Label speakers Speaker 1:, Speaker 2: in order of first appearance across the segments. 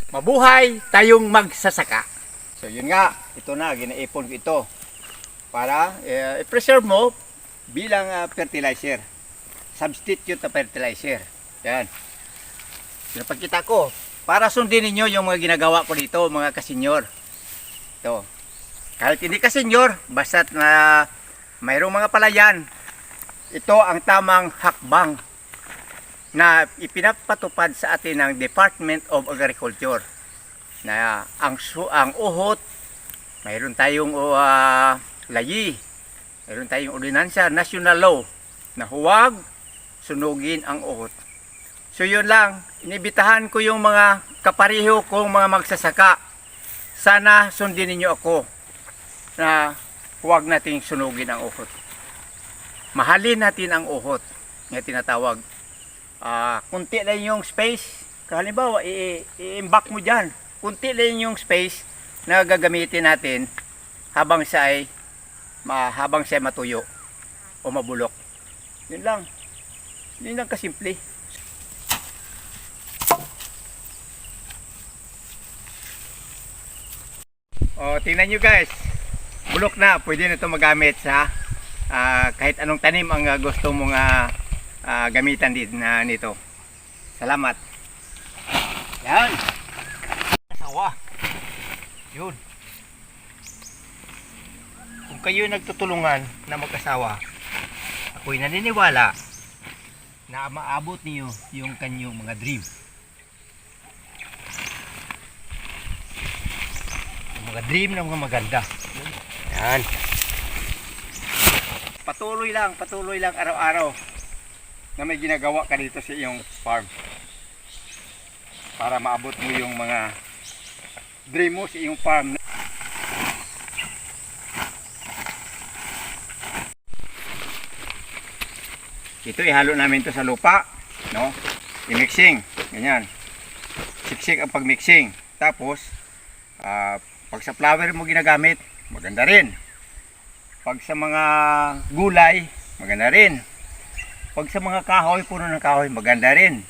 Speaker 1: mabuhay tayong magsasaka. So yun nga, ito na, ginaipon ko ito para i-preserve mo bilang fertilizer. Substitute na fertilizer. Yan. Pinapakita ko para sundin ninyo yung mga ginagawa ko dito, mga kasenyor. Ito. Kahit hindi kasenyor, basta't na mayroong mga palayan, ito ang tamang hakbang na ipinapatupad sa atin ng Department of Agriculture na ang uhot, mayroon tayong layi, mayroon tayong ordinansa, national law na huwag sunugin ang uhot. So yun lang, inibitahan ko yung mga kapariho kong mga magsasaka, sana sundin ninyo ako na huwag nating sunugin ang uhot. Mahalin natin ang uhot na tinatawag. Kunti lang yung space, halimbawa i-imbak mo dyan, kunti lang yung space na gagamitin natin habang siya ay matuyo o mabulok. Yun lang kasimple. Tingnan nyo guys, bulok na, pwede na ito magamit sa kahit anong tanim ang gusto mong gamitan nito. Salamat. Yan. Asawa. Yun. Kung kayo nagtutulungan na mag-asawa, ako'y naniniwala na maabot niyo yung kanyang mga dream. Yung mga dream ng mga maganda. Yan. Patuloy lang araw-araw na may ginagawa ka dito sa iyong farm para maabot mo yung mga dream mo sa iyong farm. Ito ihalo namin to sa lupa, no? I-mixing, ganyan. Siksik ang pag-mixing. Tapos pag sa flower mo ginagamit, maganda rin. Pag sa mga gulay, maganda rin. Pag sa mga kahoy, puno ng kahoy, maganda rin.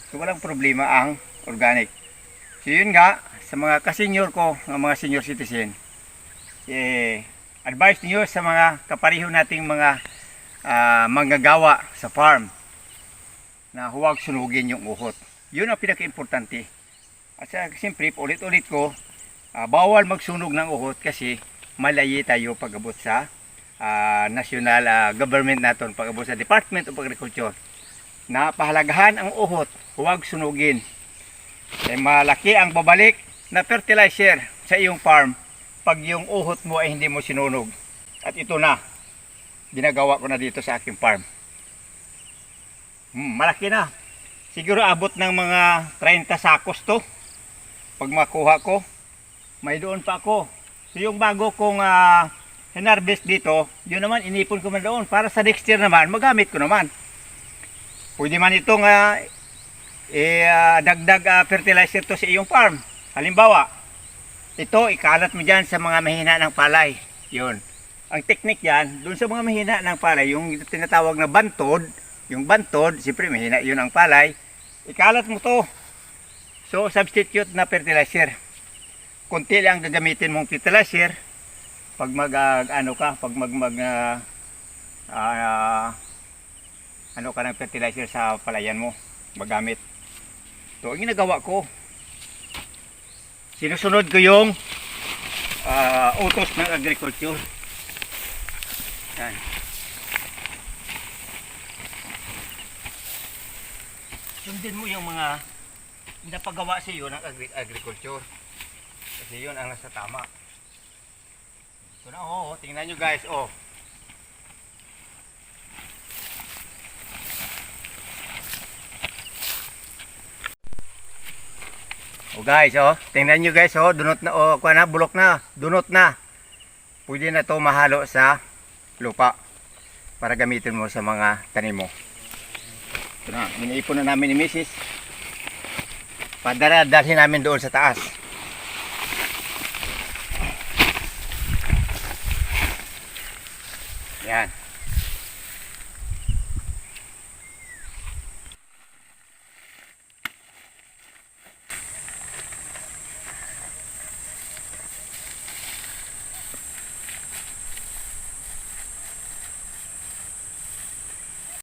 Speaker 1: So walang problema ang organic. So yun nga, sa mga kasenyor ko, mga senior citizen, advice niyo sa mga kapariho nating mga manggagawa sa farm na huwag sunugin yung uhot. Yun ang pinaka-importante. At siyempre, ulit-ulit ko, bawal magsunog ng uhot kasi malayi tayo pag-abot sa national government natin, pag-abot sa Department of Agriculture na pahalagahan ang uhot, huwag sunugin. Kaya malaki ang babalik na fertilizer sa iyong farm pag yung uhot mo ay hindi mo sinunog. At ito na, ginagawa ko na dito sa aking farm. Malaki na. Siguro abot ng mga 30 sakos to. Pag makuha ko, may doon pa ako. So yung bago kong hinarvest dito, yun naman inipon ko man doon para sa next year naman magamit ko naman. Pwede man itong dagdag fertilizer to sa iyong farm. Halimbawa, ito ikalat mo dyan sa mga mahina ng palay. Yun. Ang technique yan, doon sa mga mahina ng palay, yung tinatawag na bantod, yung bantod, siyempre mahina yun ang palay, ikalat mo to. So substitute na fertilizer. Kunti lang gagamitin mong fertilizer pag ano ka ng fertilizer sa palayan mo magamit. Ito ang ginagawa ko. Sinusunod ko yung utos ng agriculture. Yan. Sundin mo yung mga napagawa sa iyo ng agriculture. Kasi yun ang nasa tama. Ito na, tingnan nyo guys, guys, tingnan nyo guys, dunot na, bulok na, dunot na. Pwede na to mahalo sa lupa para gamitin mo sa mga tanim mo. Ito na, iniipon na namin ni Mrs. Padala-dalhin namin doon sa taas. Yan.